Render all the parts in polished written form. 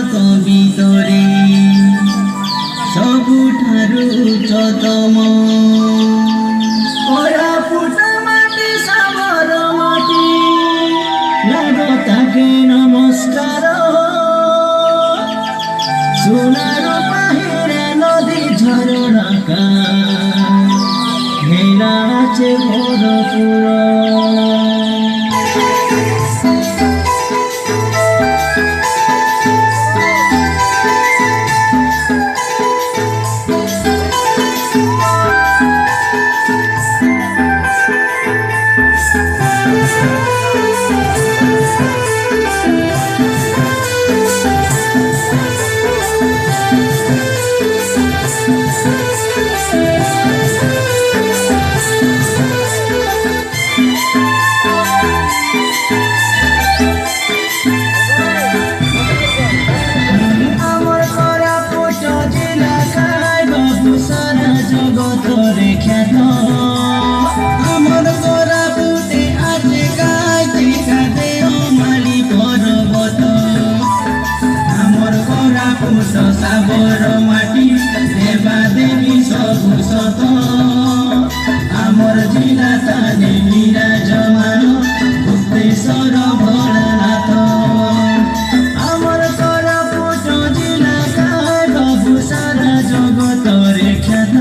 भारत भितरे सबुठारु उच्चतम कोरापुट माटी साबरमती लागताके नमस्कार सोनार बाहिरे नदी झरनाका घेरा आछे भरपुर आमर कोरापुटे आजे गाय देखा दे माली पर्वत आमर कोरापुट साबरमती देवा देवी सबु सत आमर जिला ताने विराजमान गुप्तेश्वर भोलानाथ आमर कोरापुट जिला गाय बाबू सारा जगत रे ख्यात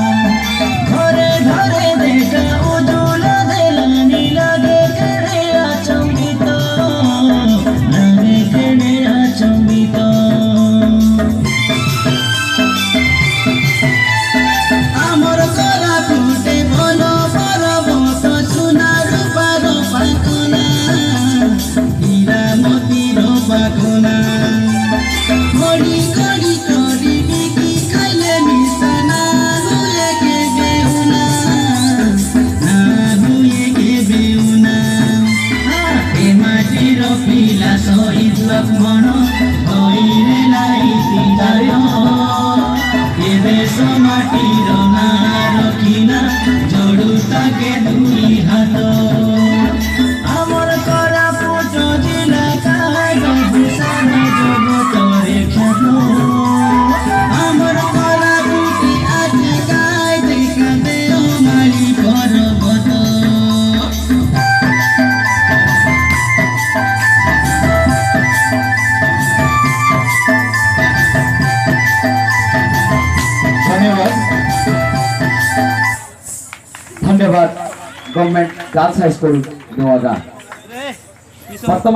घरे घरे देखा उजुल देलानी लगे केड़े अचंबित लगे केड़े अचंबित आमर कोरापुटे भल पर्वत सुना रूपार पाखना हीरामतीर पाखना घड़ी घड़ी करी बिकी खाइले मिसाना हुए के बेउना ए माटीर पिला शहीद लक्ष्मण भइले लाइति जाय ए देश माटीर ना रखिना जोडु ताके दुई हात आमर कोरापुट जिला काय बाबू सारा जगत रे ख्यात आमर कोरापुटे आजे गाय देखा दे माली पर्वत धन्यवाद गवर्नमेंट गर्ल्स हाई स्कूल 2000।